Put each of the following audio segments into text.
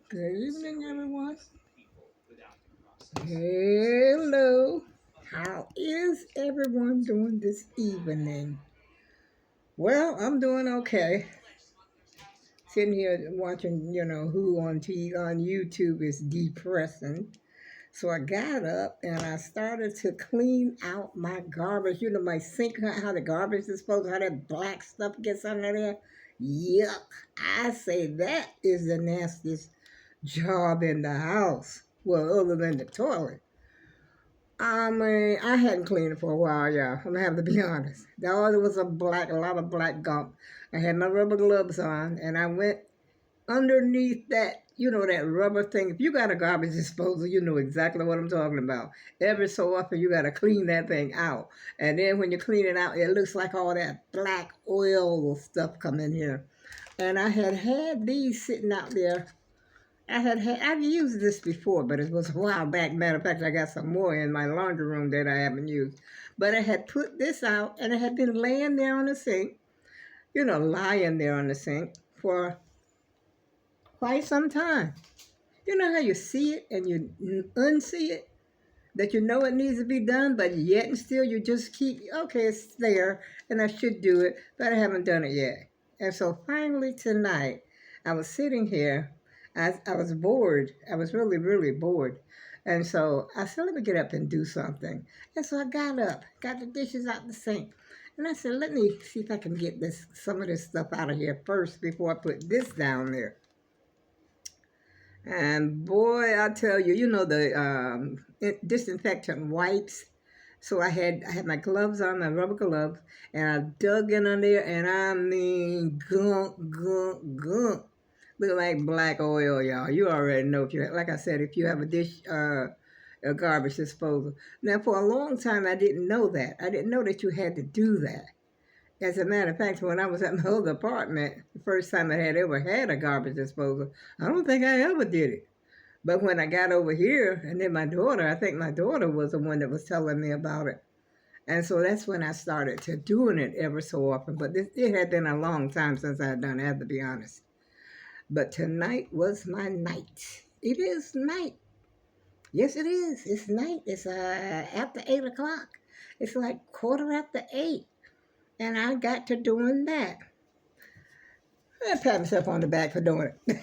Good evening, everyone. Hello. How is everyone doing this evening? Well, I'm doing okay. Sitting here watching, who on on YouTube is depressing. So I got up and I started to clean out my garbage. You know, my sink, how the garbage is supposed to, how that black stuff gets under there. Yuck. I say that is the nastiest job in the house. Well, other than the toilet. I mean, I hadn't cleaned it for a while, y'all. I'm gonna have to be honest. There was a lot of black gunk. I had my rubber gloves on, and I went underneath that, that rubber thing. If you got a garbage disposal, you know exactly what I'm talking about. Every so often, you got to clean that thing out. And then when you clean it out, it looks like all that black oil stuff come in here. And I had these sitting out there. I've used this before, but it was a while back. Matter of fact, I got some more in my laundry room that I haven't used. But I had put this out, and it had been laying there on the sink, lying there on the sink for quite some time. You know how you see it and you unsee it? That you know it needs to be done, but yet and still you just keep, okay, it's there, and I should do it, but I haven't done it yet. And so finally tonight, I was sitting here. I was bored. I was really, really bored. And so I said, let me get up and do something. And so I got up, got the dishes out the sink. And I said, let me see if I can get some of this stuff out of here first before I put this down there. And boy, I tell you, the disinfectant wipes. So I had my gloves on, my rubber gloves, and I dug in on there, and I mean, gunk. Look like black oil, y'all. You already know like I said, if you have a garbage disposal. Now, for a long time, I didn't know that. I didn't know that you had to do that. As a matter of fact, when I was at my old apartment, the first time I had ever had a garbage disposal, I don't think I ever did it. But when I got over here, and then I think my daughter was the one that was telling me about it. And so that's when I started to doing it ever so often. But it had been a long time since I had done it, I have to be honest. But tonight was my night. It is night. Yes, it is. It's night. It's after 8 o'clock. It's like 8:15. And I got to doing that. I pat myself on the back for doing it.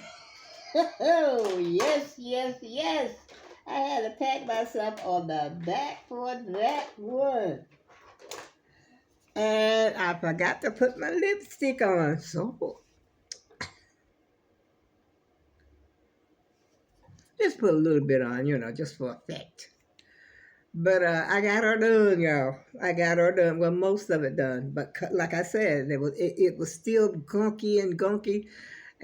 Oh, yes, yes, yes. I had to pat myself on the back for that one. And I forgot to put my lipstick on. So just put a little bit on, just for effect. But I got her done, y'all. I got her done. Well, most of it done. But like I said, it was still gunky,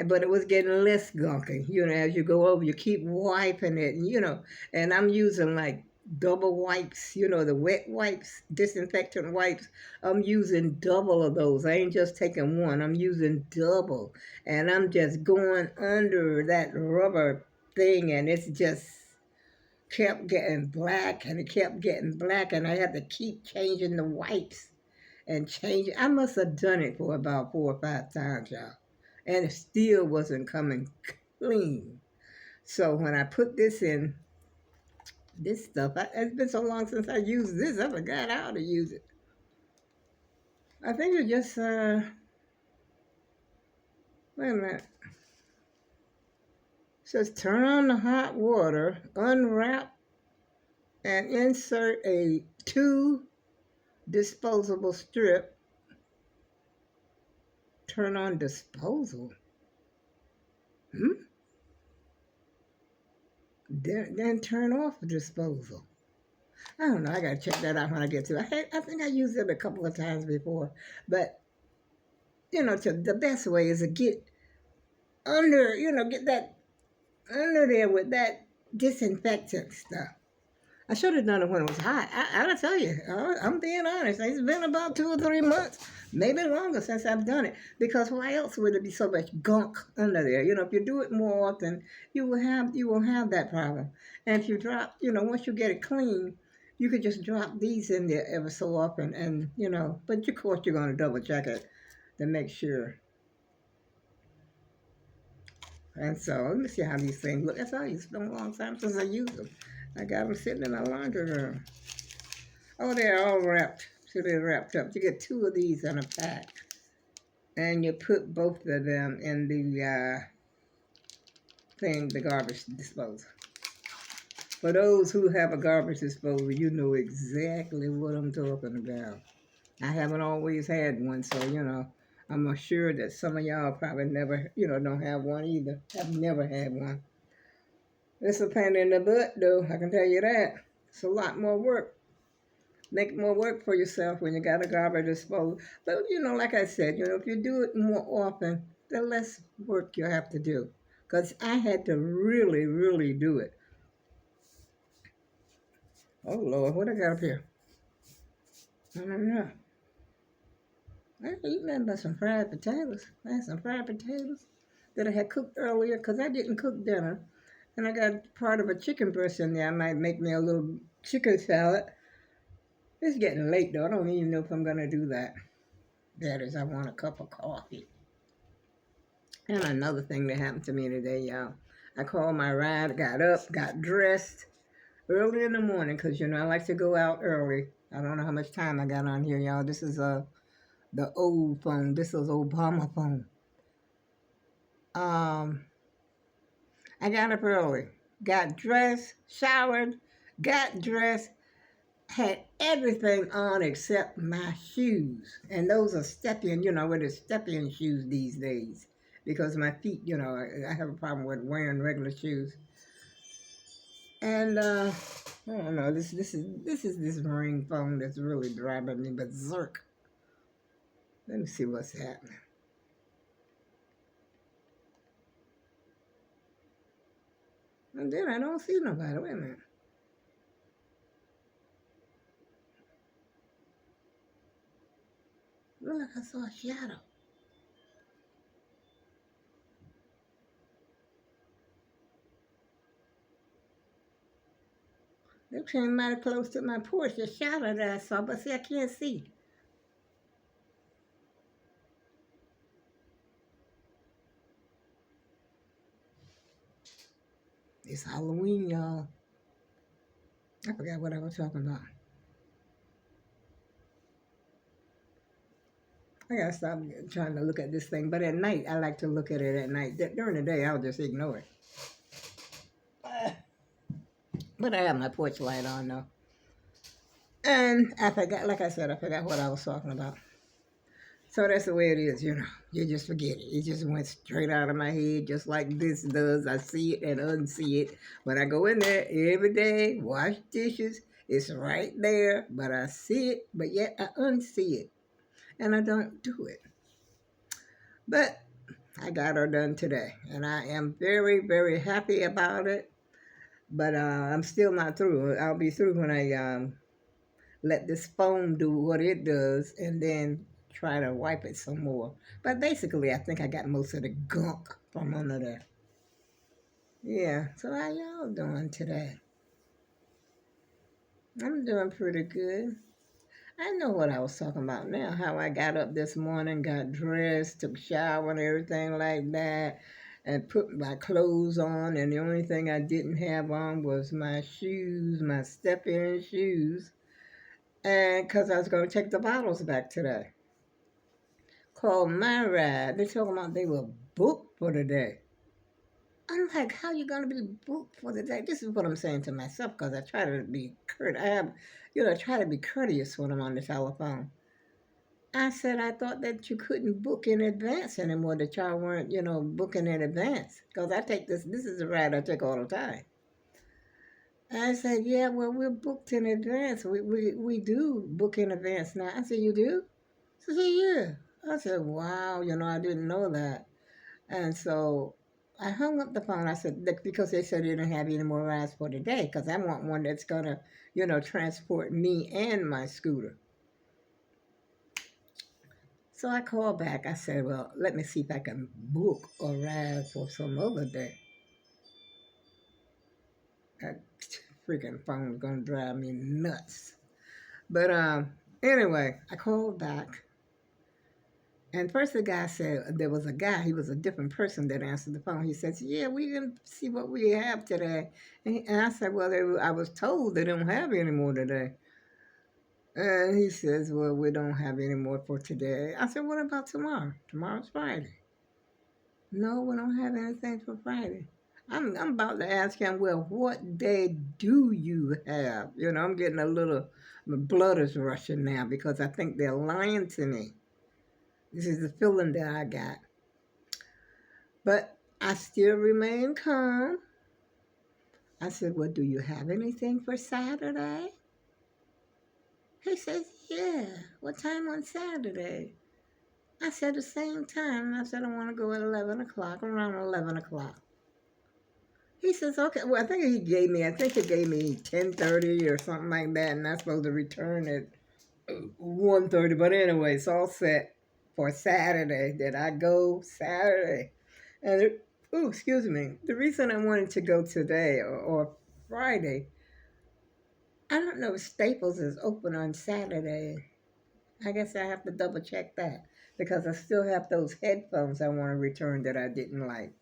but it was getting less gunky. As you go over, you keep wiping it, and I'm using like double wipes, the wet wipes, disinfectant wipes. I'm using double of those. I ain't just taking one. I'm using double. And I'm just going under that rubber thing, and it's just kept getting black, and it kept getting black, and I had to keep changing the wipes and change. I must have done it for about 4 or 5 times, y'all, and it still wasn't coming clean. So when I put this in, this stuff, it's been so long since I used this, I forgot how to use it. I think it just, wait a minute. It says turn on the hot water, unwrap, and insert a 2 disposable strip. Turn on disposal. Then turn off disposal. I don't know. I gotta check that out when I get to it. I think I used it a couple of times before, but the best way is to get under, get that under there with that disinfectant stuff. I should have done it when it was hot. I gotta tell you, I'm being honest. It's been about 2 or 3 months, maybe longer since I've done it. Because why else would there be so much gunk under there? If you do it more often, you won't have that problem. And if you drop, once you get it clean, you could just drop these in there ever so often, and but of course you're gonna double check it to make sure. And so let me see how these things look. That's all. It's been a long time since I used them. I got them sitting in my laundry room. Oh, they're all wrapped. So they're wrapped up. You get two of these in a pack, and you put both of them in the thing, the garbage disposal. For those who have a garbage disposal, you know exactly what I'm talking about. I haven't always had one, so I'm sure that some of y'all probably never, don't have one either. I've never had one. It's a pain in the butt, though. I can tell you that. It's a lot more work. Make more work for yourself when you got a garbage disposal. But like I said, if you do it more often, the less work you have to do. Because I had to really, really do it. Oh Lord, what I got up here? I don't know. I ain't eating nothing but some fried potatoes. I had some fried potatoes that I had cooked earlier because I didn't cook dinner. And I got part of a chicken breast in there. I might make me a little chicken salad. It's getting late though. I don't even know if I'm going to do that. That is, I want a cup of coffee. And another thing that happened to me today, y'all. I called my ride, got up, got dressed early in the morning because, I like to go out early. I don't know how much time I got on here, y'all. This is the old phone. This is Obama phone. I got up early, got dressed, showered, got dressed, had everything on except my shoes. And those are step-in, with the step-in shoes these days. Because my feet, I have a problem with wearing regular shoes. And I don't know, this ring phone that's really driving me berserk. Let me see what's happening. And then I don't see nobody. Wait a minute. Look like I saw a shadow. They came mighty close to my porch, the shadow that I saw, but see, I can't see. It's Halloween, y'all. I forgot what I was talking about. I gotta stop trying to look at this thing, but at night, I like to look at it at night. During the day, I'll just ignore it. But I have my porch light on, though. And I forgot, like I said, I forgot what I was talking about. So that's the way it is, You just forget it. It just went straight out of my head, just like this does. I see it and unsee it. But I go in there every day, wash dishes. It's right there, but I see it, but yet I unsee it. And I don't do it. But I got her done today. And I am very, very happy about it. But I'm still not through. I'll be through when I let this foam do what it does and then try to wipe it some more. But basically, I think I got most of the gunk from under there. Yeah, so how y'all doing today? I'm doing pretty good. I know what I was talking about now, how I got up this morning, got dressed, took a shower and everything like that, and put my clothes on, and the only thing I didn't have on was my shoes, my step-in shoes, and because I was going to take the bottles back today. Called my ride. They talking about they were booked for the day. I'm like, how you gonna be booked for the day? This is what I'm saying to myself because I try to be I have, try to be courteous when I'm on the telephone. I said I thought that you couldn't book in advance anymore. That y'all weren't, booking in advance. Because I take this. This is a ride I take all the time. I said, yeah, well, we're booked in advance. We do book in advance now. I said, you do? She said, yeah. I said, wow, I didn't know that. And so I hung up the phone. I said, because they said they didn't have any more rides for today, because I want one that's going to, transport me and my scooter. So I called back. I said, well, let me see if I can book a ride for some other day. That freaking phone's going to drive me nuts. But anyway, I called back. And first the guy said, there was a guy, he was a different person that answered the phone. He says, yeah, we can see what we have today. And I said, well, I was told they don't have any more today. And he says, well, we don't have any more for today. I said, what about tomorrow? Tomorrow's Friday. No, we don't have anything for Friday. I'm about to ask him, well, what day do you have? You know, I'm getting a little, my blood is rushing now because I think they're lying to me. This is the feeling that I got. But I still remain calm. I said, well, do you have anything for Saturday? He says, yeah. What time on Saturday? I said the same time. I said, I want to go at 11 o'clock, around 11 o'clock. He says, okay. Well, I think he gave me 10:30 or something like that, and I'm supposed to return at 1:30. But anyway, it's all set for Saturday. Did I go Saturday? And, excuse me. The reason I wanted to go today or Friday, I don't know if Staples is open on Saturday. I guess I have to double check that because I still have those headphones I want to return that I didn't like.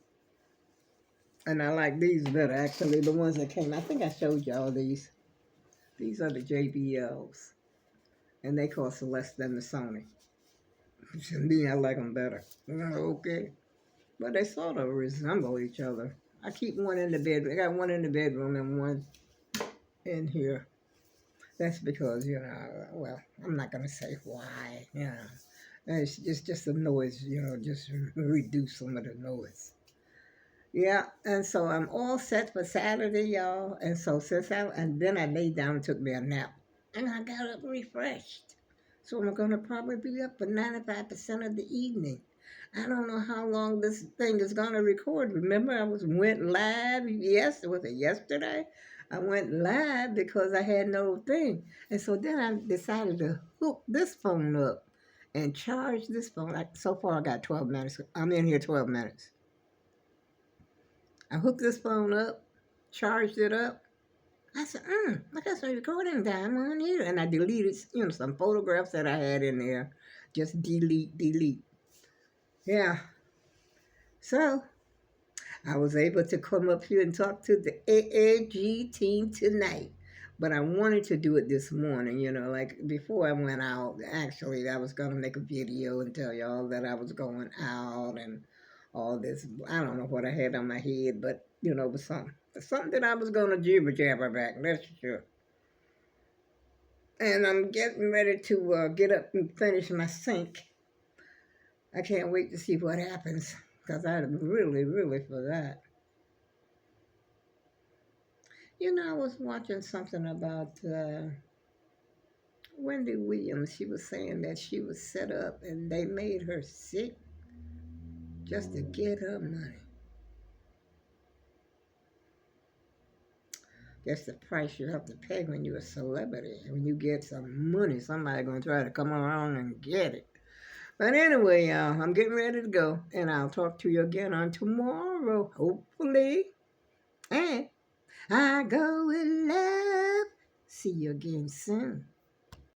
And I like these better, actually, the ones that came. I think I showed y'all these. These are the JBLs. And they cost less than the Sony. To me, I like them better. Okay. But they sort of resemble each other. I keep one in the bedroom. I got one in the bedroom and one in here. That's because, well, I'm not going to say why, It's just the noise, just reduce some of the noise. Yeah, and so I'm all set for Saturday, y'all. And so and then I laid down and took me a nap. And I got up refreshed. So I'm going to probably be up for 95% of the evening. I don't know how long this thing is going to record. Remember, went live, was it yesterday? I went live because I had no thing. And so then I decided to hook this phone up and charge this phone. So far, I got 12 minutes. I'm in here 12 minutes. I hooked this phone up, charged it up. I said, I got some recording time on here. And I deleted, some photographs that I had in there. Just delete. Yeah. So I was able to come up here and talk to the AAG team tonight. But I wanted to do it this morning, like before I went out. Actually, I was going to make a video and tell y'all that I was going out and all this. I don't know what I had on my head, but, it was something that I was going to jibber jabber back, that's sure. And I'm getting ready to get up and finish my sink. I can't wait to see what happens because I really, really forgot. I was watching something about Wendy Williams. She was saying that she was set up and they made her sick just to get her money. That's the price you have to pay when you're a celebrity. When you get some money, somebody's going to try to come around and get it. But anyway, y'all, I'm getting ready to go. And I'll talk to you again on tomorrow, hopefully. And I go with love. See you again soon.